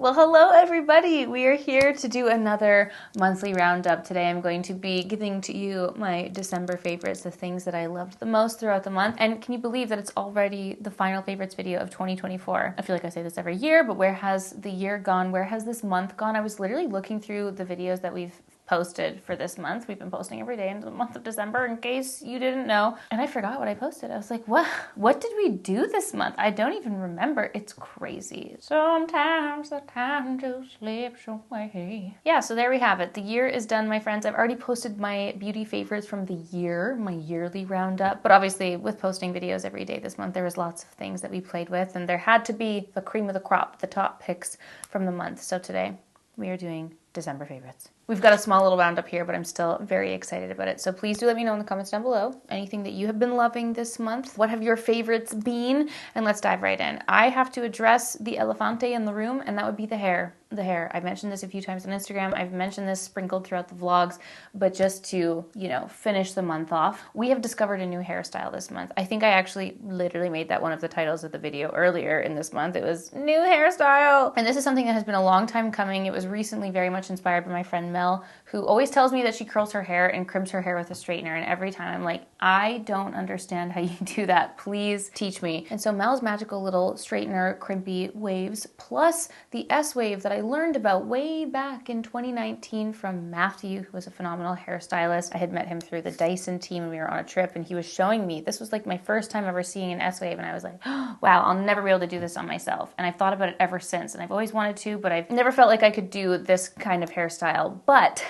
Well, hello everybody. We are here to do another monthly roundup. Today I'm going to be giving to you my December favorites, the things that I loved the most throughout the month. And can you believe that it's already the final favorites video of 2024? I feel like I say this every year, but where has the year gone? Where has this month gone? I was literally looking through the videos that we've posted for this month. We've been posting every day in the month of December, in case you didn't know. And I forgot what I posted. I was like, what did we do this month? I don't even remember. It's crazy. Sometimes the time just slips away. Yeah, so there we have it. The year is done, my friends. I've already posted my beauty favorites from the year, my yearly roundup. But obviously, with posting videos every day this month, there was lots of things that we played with, and there had to be the cream of the crop, the top picks from the month. So today, we are doing December favorites. We've got a small little roundup here, but I'm still very excited about it. So please do let me know in the comments down below anything that you have been loving this month. What have your favorites been? And let's dive right in. I have to address the elefante in the room, and that would be the hair. The hair. I've mentioned this a few times on Instagram. I've mentioned this sprinkled throughout the vlogs, but just to, finish the month off, we have discovered a new hairstyle this month. I think I actually literally made that one of the titles of the video earlier in this month. It was new hairstyle. And this is something that has been a long time coming. It was recently very much inspired by my friend Mel, who always tells me that she curls her hair and crimps her hair with a straightener. And every time I'm like, I don't understand how you do that. Please teach me. And so Mel's magical little straightener crimpy waves, plus the S wave that I learned about way back in 2019 from Matthew, who was a phenomenal hairstylist. I had met him through the Dyson team and we were on a trip, and he was showing me, this was like my first time ever seeing an S wave, and I was like, oh, wow, I'll never be able to do this on myself. And I've thought about it ever since, and I've always wanted to, but I've never felt like I could do this kind of hairstyle. But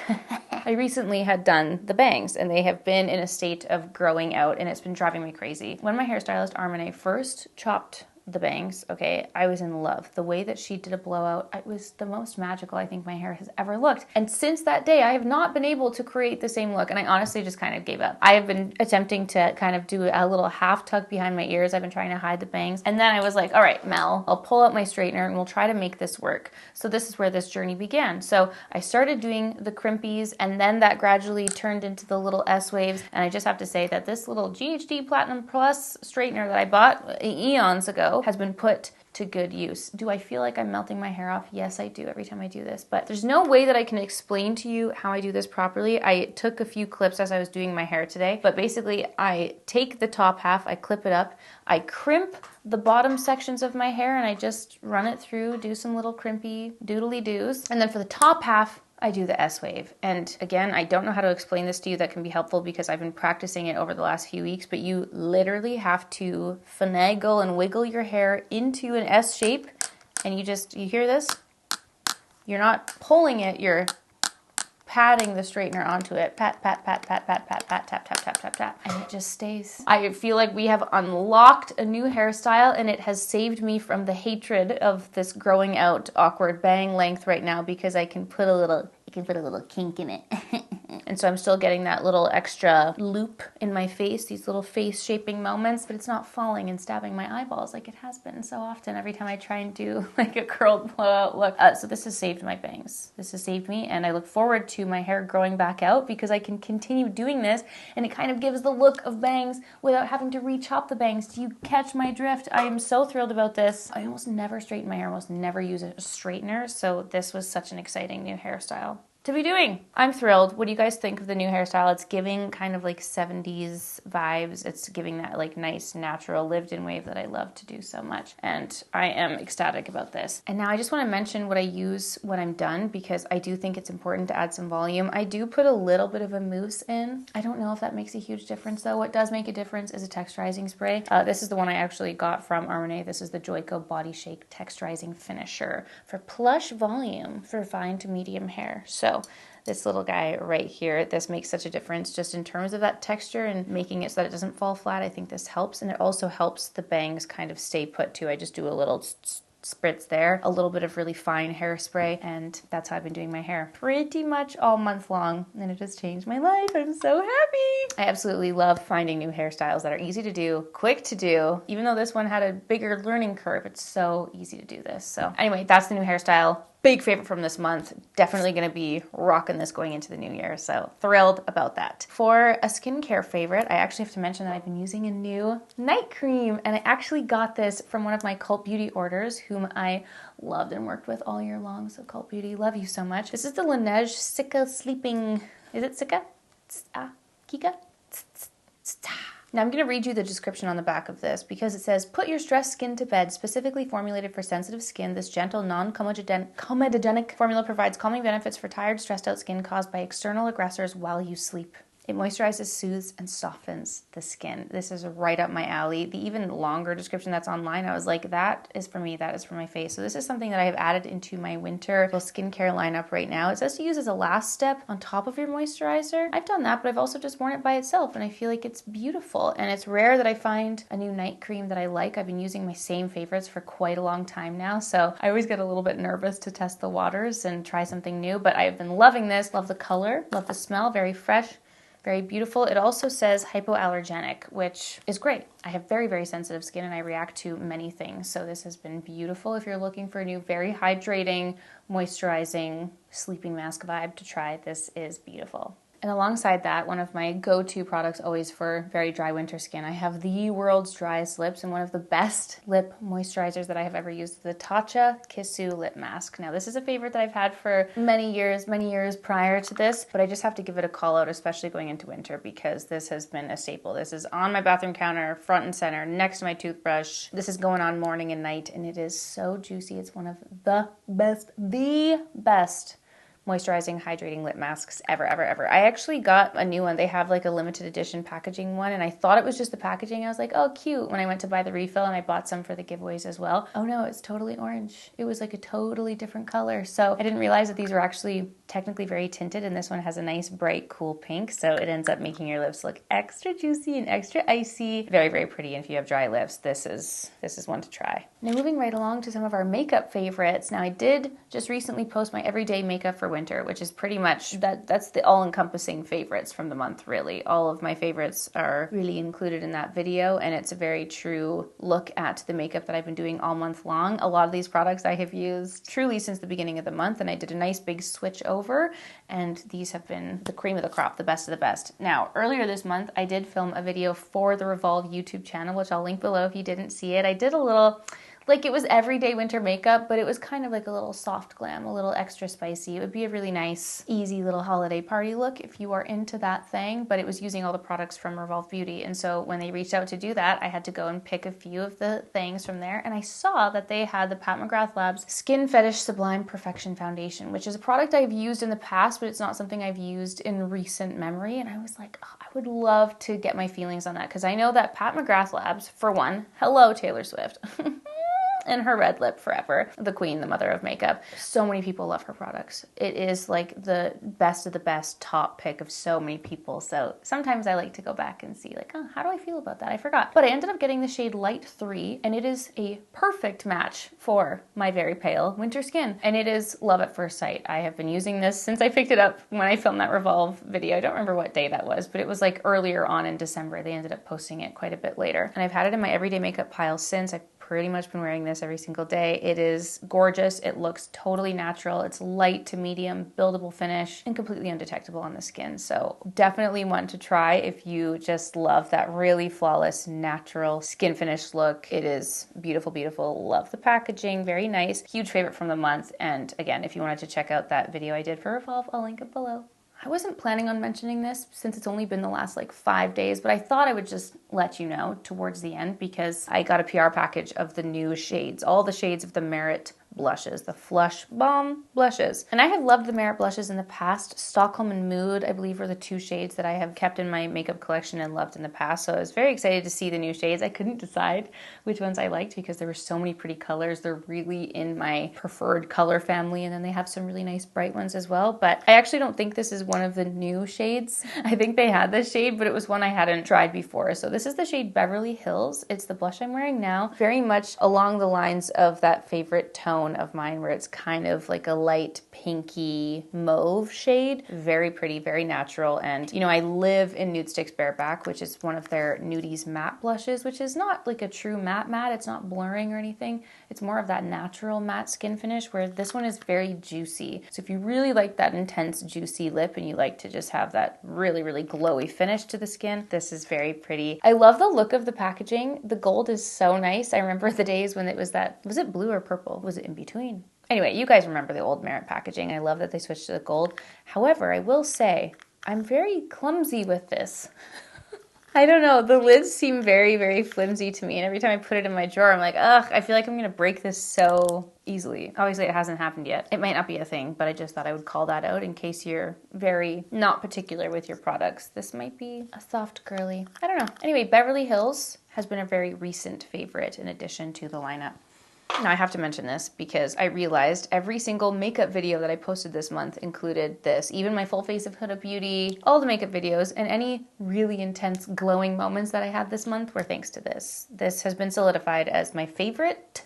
I recently had done the bangs, and they have been in a state of growing out, and it's been driving me crazy. When my hairstylist Armene first chopped the bangs, okay, I was in love. The way that she did a blowout, it was the most magical I think my hair has ever looked. And since that day, I have not been able to create the same look, and I honestly just kind of gave up. I have been attempting to kind of do a little half tuck behind my ears. I've been trying to hide the bangs. And then I was like, all right, Mel, I'll pull out my straightener and we'll try to make this work. So this is where this journey began. So I started doing the crimpies, and then that gradually turned into the little S waves. And I just have to say that this little GHD Platinum Plus straightener that I bought eons ago has been put to good use. Do I feel like I'm melting my hair off? Yes, I do every time I do this, but there's no way that I can explain to you how I do this properly. I took a few clips as I was doing my hair today, but basically I take the top half, I clip it up, I crimp the bottom sections of my hair, and I just run it through, do some little crimpy doodly doos. And then for the top half, I do the S wave. And again, I don't know how to explain this to you that can be helpful because I've been practicing it over the last few weeks, but you literally have to finagle and wiggle your hair into an S shape. And you hear this? You're not pulling it, you're patting the straightener onto it. Pat, pat, pat, pat, pat, pat, pat, tap, tap, tap, tap, tap. And it just stays. I feel like we have unlocked a new hairstyle, and it has saved me from the hatred of this growing out awkward bang length right now, because I can put a little kink in it. And so I'm still getting that little extra loop in my face, these little face shaping moments, but it's not falling and stabbing my eyeballs like it has been so often every time I try and do like a curled blowout look. So this has saved my bangs. This has saved me, and I look forward to my hair growing back out because I can continue doing this, and it kind of gives the look of bangs without having to re-chop the bangs. Do you catch my drift? I am so thrilled about this. I almost never straighten my hair, almost never use a straightener, so this was such an exciting new hairstyle to be doing. I'm thrilled. What do you guys think of the new hairstyle? It's giving kind of like 70s vibes. It's giving that like nice, natural, lived-in wave that I love to do so much. And I am ecstatic about this. And now I just want to mention what I use when I'm done, because I do think it's important to add some volume. I do put a little bit of a mousse in. I don't know if that makes a huge difference though. What does make a difference is a texturizing spray. This is the one I actually got from Armene. This is the Joico Body Shake Texturizing Finisher for plush volume for fine to medium hair. So this little guy right here, this makes such a difference just in terms of that texture and making it so that it doesn't fall flat. I think this helps, and it also helps the bangs kind of stay put too. I just do a little spritz there, a little bit of really fine hairspray, and that's how I've been doing my hair pretty much all month long, and it has changed my life. I'm so happy. I absolutely love finding new hairstyles that are easy to do, quick to do. Even though this one had a bigger learning curve, it's so easy to do this. So anyway, that's the new hairstyle. big favorite from this month. Definitely going to be rocking this going into the new year. So thrilled about that. For a skincare favorite, I actually have to mention that I've been using a new night cream, and I actually got this from one of my Cult Beauty orders, whom I loved and worked with all year long. So Cult Beauty, love you so much. This is the Laneige Cica Sleeping, is it Cica? Kika? Now I'm going to read you the description on the back of this because it says, put your stressed skin to bed. Specifically formulated for sensitive skin, this gentle, non-comedogenic formula provides calming benefits for tired, stressed out skin caused by external aggressors while you sleep. It moisturizes, soothes, and softens the skin. This is right up my alley. The even longer description that's online, I was like, that is for me, that is for my face. So this is something that I have added into my winter skincare lineup right now. It says to use as a last step on top of your moisturizer. I've done that, but I've also just worn it by itself, and I feel like it's beautiful. And it's rare that I find a new night cream that I like. I've been using my same favorites for quite a long time now, so I always get a little bit nervous to test the waters and try something new, but I've been loving this. Love the color, love the smell, very fresh. Very beautiful. It also says hypoallergenic, which is great. I have very, very sensitive skin and I react to many things. So this has been beautiful if you're looking for a new, very hydrating, moisturizing, sleeping mask vibe to try. This is beautiful. And alongside that, one of my go-to products always for very dry winter skin, I have the world's driest lips and one of the best lip moisturizers that I have ever used, the Tatcha Kissu Lip Mask. Now, this is a favorite that I've had for many years prior to this, but I just have to give it a call out, especially going into winter, because this has been a staple. This is on my bathroom counter, front and center, next to my toothbrush. This is going on morning and night, and it is so juicy. It's one of the best moisturizing, hydrating lip masks ever. I actually got a new one. They have like a limited edition packaging one, and I thought it was just the packaging. I was like, oh, cute, when I went to buy the refill, and I bought some for the giveaways as well. Oh no, it's totally orange. It was like a totally different color. So I didn't realize that these were actually technically very tinted, and this one has a nice bright cool pink, so it ends up making your lips look extra juicy and extra icy. Very, very pretty. And if you have dry lips, this is one to try. Now moving right along to some of our makeup favorites. Now I did just recently post my everyday makeup for winter, which is pretty much that's the all-encompassing favorites from the month, really. All of my favorites are really included in that video, and it's a very true look at the makeup that I've been doing all month long. A lot of these products I have used truly since the beginning of the month, and I did a nice big switch over, and these have been the cream of the crop, the best of the best. Now, earlier this month, I did film a video for the Revolve YouTube channel, which I'll link below if you didn't see it. I did a little, like, it was everyday winter makeup, but it was kind of like a little soft glam, a little extra spicy. It would be a really nice, easy little holiday party look if you are into that thing, but it was using all the products from Revolve Beauty. And so when they reached out to do that, I had to go and pick a few of the things from there. And I saw that they had the Pat McGrath Labs Skin Fetish Sublime Perfection Foundation, which is a product I've used in the past, but it's not something I've used in recent memory. And I was like, oh, I would love to get my feelings on that, because I know that Pat McGrath Labs, for one, hello Taylor Swift. And her red lip forever, the queen, the mother of makeup. So many people love her products. It is like the best of the best top pick of so many people. So sometimes I like to go back and see like, oh, how do I feel about that? I forgot. But I ended up getting the shade Light 3, and it is a perfect match for my very pale winter skin. And it is love at first sight. I have been using this since I picked it up when I filmed that Revolve video. I don't remember what day that was, but it was like earlier on in December. They ended up posting it quite a bit later. And I've had it in my everyday makeup pile since. I've pretty much been wearing this every single day. It is gorgeous. It looks totally natural. It's light to medium, buildable finish, and completely undetectable on the skin. So definitely one to try if you just love that really flawless, natural skin finish look. It is beautiful, beautiful. Love the packaging. Very nice. Huge favorite from the month. And again, if you wanted to check out that video I did for Revolve, I'll link it below. I wasn't planning on mentioning this since it's only been the last like 5 days, but I thought I would just let you know towards the end, because I got a PR package of the new shades, all the shades of the Merit blushes, the Flush Bomb blushes. And I have loved the Merit blushes in the past. Stockholm and Mood, I believe, are the two shades that I have kept in my makeup collection and loved in the past. So I was very excited to see the new shades. I couldn't decide which ones I liked because there were so many pretty colors. They're really in my preferred color family, and then they have some really nice bright ones as well. But I actually don't think this is one of the new shades. I think they had this shade, but it was one I hadn't tried before. So this is the shade Beverly Hills. It's the blush I'm wearing now. Very much along the lines of that favorite tone tone of mine where it's kind of like a light pinky mauve shade. Very pretty, very natural. And you know, I live in Nude Sticks Bareback, which is one of their Nudies matte blushes, which is not like a true matte matte. It's not blurring or anything. It's more of that natural matte skin finish, where this one is very juicy. So if you really like that intense juicy lip and you like to just have that really, really glowy finish to the skin, this is very pretty. I love the look of the packaging. The gold is so nice. I remember the days when it was that, was it blue or purple? Was it in between? Anyway, you guys remember the old Merit packaging. I love that they switched to the gold. However, I will say, I'm very clumsy with this. I don't know, the lids seem very, very flimsy to me, and every time I put it in my drawer, I'm like, ugh, I feel like I'm gonna break this so easily. Obviously, it hasn't happened yet. It might not be a thing, but I just thought I would call that out in case you're very not particular with your products. This might be a soft girly. I don't know. Anyway, Beverly Hills has been a very recent favorite in addition to the lineup. Now I have to mention this because I realized every single makeup video that I posted this month included this. Even my full face of Huda Beauty, all the makeup videos, and any really intense glowing moments that I had this month were thanks to this. This has been solidified as my favorite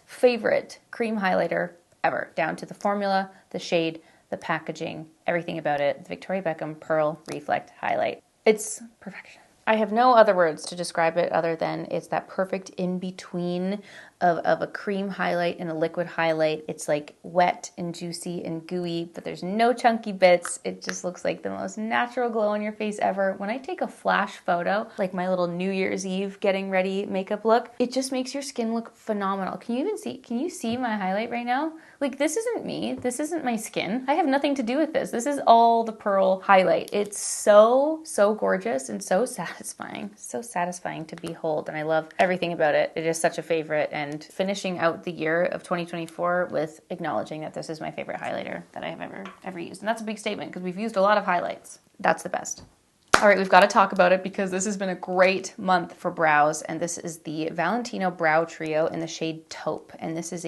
cream highlighter ever, down to the formula, the shade, the packaging, everything about it. The Victoria Beckham Pearl Reflect Highlight. It's perfection. I have no other words to describe it other than it's that perfect in-between of a cream highlight and a liquid highlight. It's like wet and juicy and gooey, but there's no chunky bits. It just looks like the most natural glow on your face ever. When I take a flash photo, like my little New Year's Eve getting ready makeup look, it just makes your skin look phenomenal. Can you see my highlight right now? Like, this isn't me. This isn't my skin. I have nothing to do with this. This is all the Pearl highlight. It's so, so gorgeous and so satisfying. So satisfying to behold, and I love everything about it. It is such a favorite, and finishing out the year of 2024 with acknowledging that this is my favorite highlighter that I have ever used. And that's a big statement because we've used a lot of highlights. That's the best. All right, we've got to talk about it because this has been a great month for brows, and this is the Valentino Brow Trio in the shade Taupe. And this is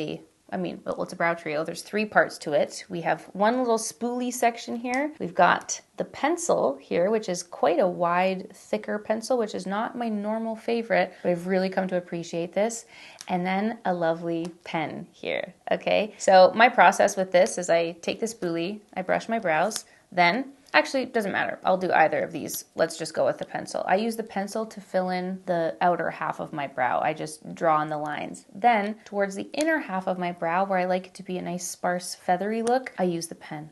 it's a brow trio. There's 3 parts to it. We have one little spoolie section here. We've got the pencil here, which is quite a wide, thicker pencil, which is not my normal favorite, but I've really come to appreciate this. And then a lovely pen here, okay? So my process with this is I take the spoolie, I brush my brows, then actually, it doesn't matter. I'll do either of these. Let's just go with the pencil. I use the pencil to fill in the outer half of my brow. I just draw on the lines. Then, towards the inner half of my brow, where I like it to be a nice sparse, feathery look, I use the pen.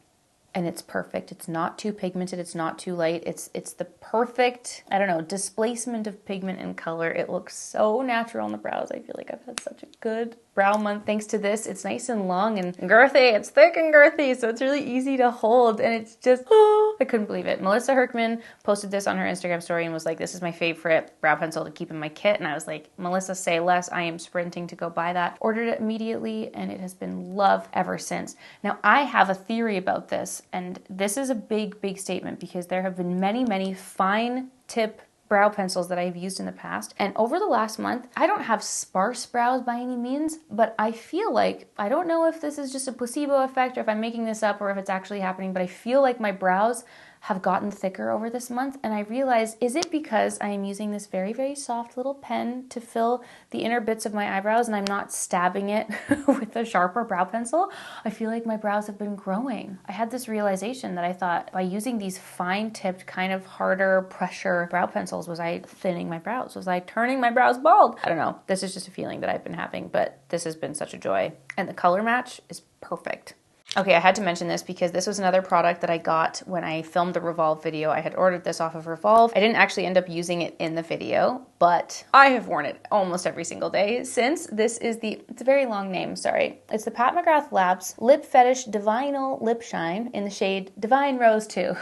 And it's perfect. It's not too pigmented. It's not too light. It's the perfect, displacement of pigment and color. It looks so natural on the brows. I feel like I've had such a good brow month thanks to this. It's nice and long and girthy. It's thick and girthy, so it's really easy to hold, and it's just, I couldn't believe it. Melissa Herkman posted this on her Instagram story and was like, this is my favorite brow pencil to keep in my kit, and I was like, Melissa, say less. I am sprinting to go buy that. Ordered it immediately, and it has been love ever since. Now, I have a theory about this, and this is a big, big statement because there have been many, many fine tip brow pencils that I've used in the past. And over the last month, I don't have sparse brows by any means, but I feel like, I don't know if this is just a placebo effect or if I'm making this up or if it's actually happening, but I feel like my brows have gotten thicker over this month, and I realized, is it because I am using this very, very soft little pen to fill the inner bits of my eyebrows and I'm not stabbing it with a sharper brow pencil? I feel like my brows have been growing. I had this realization that I thought by using these fine-tipped, kind of harder pressure brow pencils, was I thinning my brows? Was I turning my brows bald? I don't know. This is just a feeling that I've been having, but this has been such a joy. And the color match is perfect. Okay, I had to mention this because this was another product that I got when I filmed the Revolve video. I had ordered this off of Revolve. I didn't actually end up using it in the video, but I have worn it almost every single day since. This is it's a very long name, sorry. It's the Pat McGrath Labs Lip Fetish Divinal Lip Shine in the shade Divine Rose 2.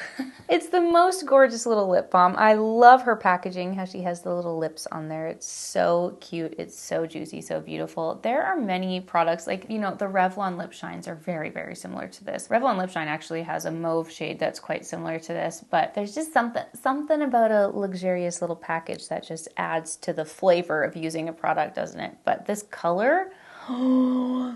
It's the most gorgeous little lip balm. I love her packaging, how she has the little lips on there. It's so cute. It's so juicy, so beautiful. There are many products, like, the Revlon lip shines are very, very similar to this. Revlon Lip Shine actually has a mauve shade that's quite similar to this, but there's just something about a luxurious little package that just adds to the flavor of using a product, doesn't it? But this color,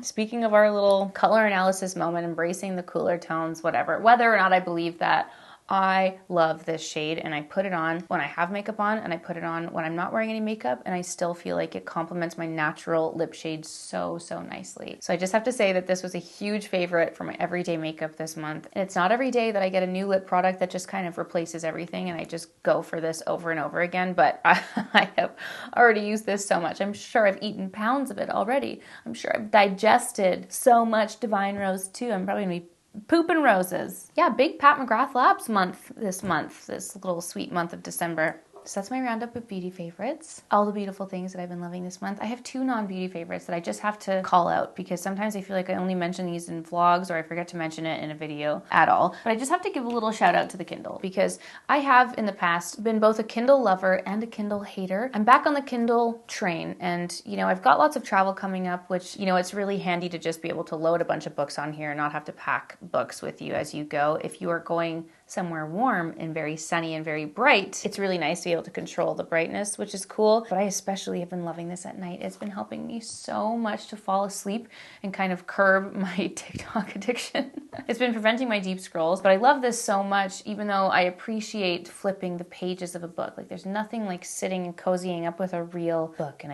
speaking of our little color analysis moment, embracing the cooler tones, whether or not I believe that I love this shade, and I put it on when I have makeup on, and I put it on when I'm not wearing any makeup, and I still feel like it complements my natural lip shade so nicely. So I just have to say that this was a huge favorite for my everyday makeup this month. And it's not every day that I get a new lip product that just kind of replaces everything, and I just go for this over and over again, but I have already used this so much. I'm sure I've eaten pounds of it already. I'm sure I've digested so much Divine Rose too. I'm probably gonna be pooping roses. Yeah, big Pat McGrath Labs month, this little sweet month of December. So that's my roundup of beauty favorites. All the beautiful things that I've been loving this month. I have 2 non-beauty favorites that I just have to call out because sometimes I feel like I only mention these in vlogs or I forget to mention it in a video at all. But I just have to give a little shout out to the Kindle because I have in the past been both a Kindle lover and a Kindle hater. I'm back on the Kindle train and, I've got lots of travel coming up, which, it's really handy to just be able to load a bunch of books on here and not have to pack books with you as you go. If you are going somewhere warm and very sunny and very bright, it's really nice to be able to control the brightness, which is cool. But I especially have been loving this at night. It's been helping me so much to fall asleep and kind of curb my TikTok addiction. It's been preventing my deep scrolls, but I love this so much, even though I appreciate flipping the pages of a book. Like there's nothing like sitting and cozying up with a real book. And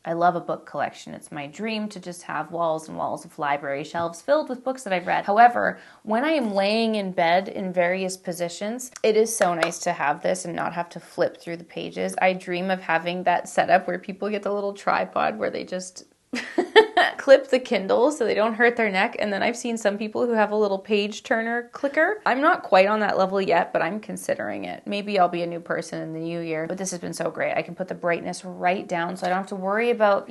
I love a book collection. It's my dream to just have walls and walls of library shelves filled with books that I've read. However, when I am laying in bed in various positions, it is so nice to have this and not have to flip through the pages. I dream of having that setup where people get the little tripod where they just clip the Kindle so they don't hurt their neck. And then I've seen some people who have a little page turner clicker. I'm not quite on that level yet, but I'm considering it. Maybe I'll be a new person in the new year, but this has been so great. I can put the brightness right down so I don't have to worry about,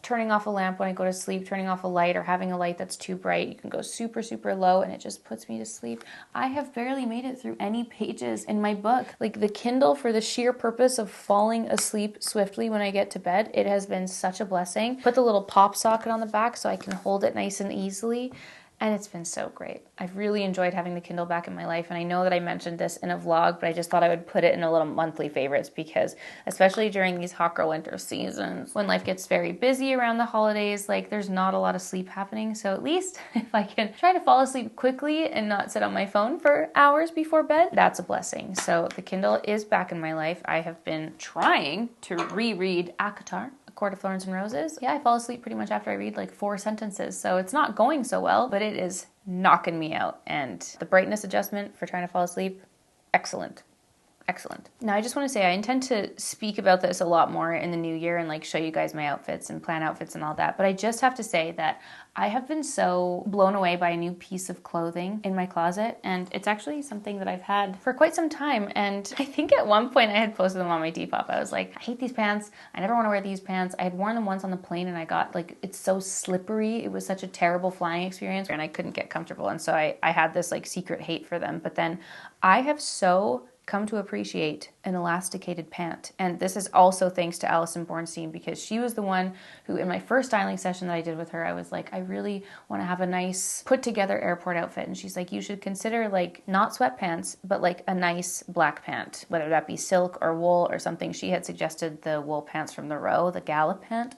turning off a lamp when I go to sleep, turning off a light or having a light that's too bright. You can go super low and it just puts me to sleep. I have barely made it through any pages in my book. Like the Kindle, for the sheer purpose of falling asleep swiftly when I get to bed, it has been such a blessing. Put the little pop socket on the back so I can hold it nice and easily. And it's been so great. I've really enjoyed having the Kindle back in my life. And I know that I mentioned this in a vlog, but I just thought I would put it in a little monthly favorites because especially during these hot girl winter seasons, when life gets very busy around the holidays, like there's not a lot of sleep happening. So at least if I can try to fall asleep quickly and not sit on my phone for hours before bed, that's a blessing. So the Kindle is back in my life. I have been trying to reread ACOTAR, Court of Thorns and Roses. Yeah, I fall asleep pretty much after I read like 4 sentences, so it's not going so well, but it is knocking me out. And the brightness adjustment for trying to fall asleep, excellent. Excellent. Now, I just want to say I intend to speak about this a lot more in the new year and like show you guys my outfits and plan outfits and all that. But I just have to say that I have been so blown away by a new piece of clothing in my closet. And it's actually something that I've had for quite some time. And I think at one point I had posted them on my Depop. I was like, I hate these pants. I never want to wear these pants. I had worn them once on the plane and I got like, it's so slippery. It was such a terrible flying experience and I couldn't get comfortable. And so I had this like secret hate for them. But then I have so come to appreciate an elasticated pant. And this is also thanks to Alison Bornstein because she was the one who in my first styling session that I did with her, I was like, I really want to have a nice put together airport outfit. And she's like, you should consider like not sweatpants, but like a nice black pant, whether that be silk or wool or something. She had suggested the wool pants from the Row, the gala pant.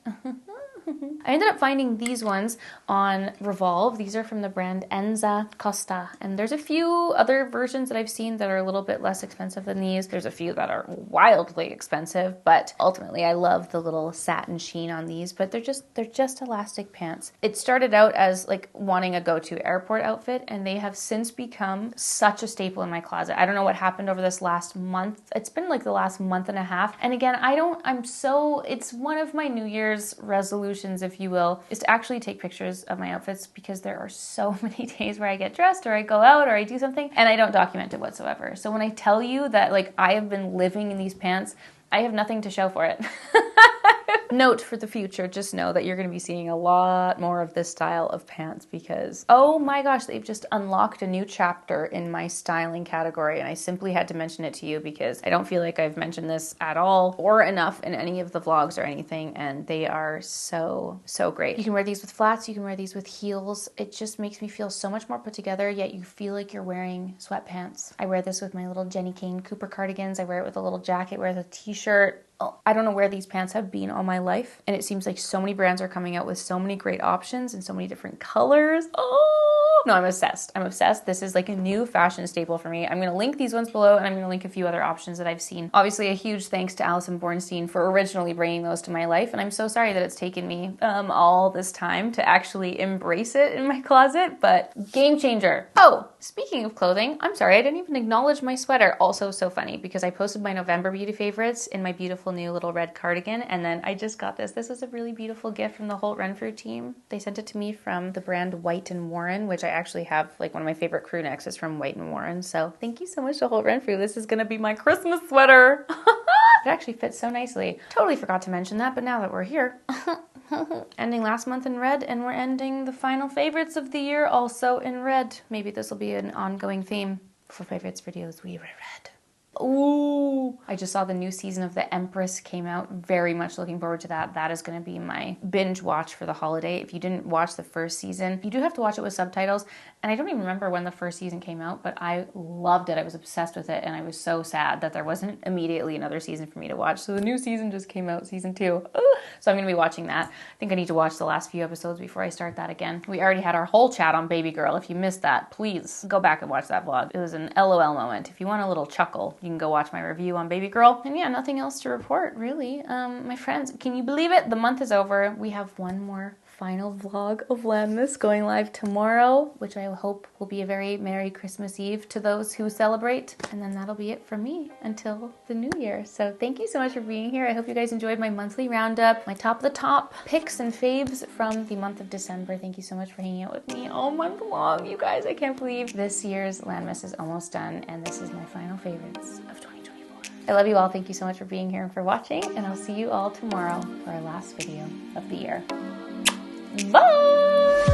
I ended up finding these ones on Revolve. These are from the brand Enza Costa. And there's a few other versions that I've seen that are a little bit less expensive than these. There's a few that are wildly expensive, but ultimately I love the little satin sheen on these, but they're just elastic pants. It started out as like wanting a go-to airport outfit, and they have since become such a staple in my closet. I don't know what happened over this last month. It's been like the last month and a half. And again, it's one of my New Year's resolutions, if you will, is to actually take pictures of my outfits because there are so many days where I get dressed or I go out or I do something and I don't document it whatsoever. So when I tell you that like I have been living in these pants, I have nothing to show for it. Note for the future, just know that you're going to be seeing a lot more of this style of pants because, oh my gosh, they've just unlocked a new chapter in my styling category, and I simply had to mention it to you because I don't feel like I've mentioned this at all or enough in any of the vlogs or anything, and they are so great. You can wear these with flats, you can wear these with heels. It just makes me feel so much more put together, yet you feel like you're wearing sweatpants. I wear this with my little Jenny Kane Cooper cardigans. I wear it with a little jacket, wear the t-shirt. Oh, I don't know where these pants have been all my life, and it seems like so many brands are coming out with so many great options and so many different colors. Oh, no, I'm obsessed. I'm obsessed. This is like a new fashion staple for me. I'm going to link these ones below, and I'm going to link a few other options that I've seen. Obviously, a huge thanks to Alison Bornstein for originally bringing those to my life, and I'm so sorry that it's taken me all this time to actually embrace it in my closet, but game changer. Oh, speaking of clothing, I'm sorry, I didn't even acknowledge my sweater. Also so funny because I posted my November beauty favorites in my beautiful new little red cardigan, and then I just got this. This was a really beautiful gift from the Holt Renfrew team. They sent it to me from the brand White & Warren, which I actually have, like, one of my favorite crew necks is from White & Warren. So thank you so much to Holt Renfrew. This is gonna be my Christmas sweater. It actually fits so nicely. Totally forgot to mention that, but now that we're here, ending last month in red, and we're ending the final favorites of the year also in red. Maybe this will be an ongoing theme for favorites videos. We wear red. Ooh, I just saw the new season of The Empress came out. Very much looking forward to that. That is going to be my binge watch for the holiday. If you didn't watch the first season, you do have to watch it with subtitles. And I don't even remember when the first season came out, but I loved it. I was obsessed with it, and I was so sad that there wasn't immediately another season for me to watch. So the new season just came out, season 2. Ooh. So I'm going to be watching that. I think I need to watch the last few episodes before I start that again. We already had our whole chat on Baby Girl. If you missed that, please go back and watch that vlog. It was an LOL moment. If you want a little chuckle, you can go watch my review on Baby Girl. And yeah, nothing else to report, really. My friends, can you believe it? The month is over. We have one more final vlog of Vlogmas going live tomorrow, which I hope will be a very Merry Christmas Eve to those who celebrate. And then that'll be it from me until the new year. So thank you so much for being here. I hope you guys enjoyed my monthly roundup, my top of the top picks and faves from the month of December. Thank you so much for hanging out with me all month long, you guys. I can't believe this year's Landmas is almost done, and this is my final favorites of 2024. I love you all. Thank you so much for being here and for watching, and I'll see you all tomorrow for our last video of the year. Bye!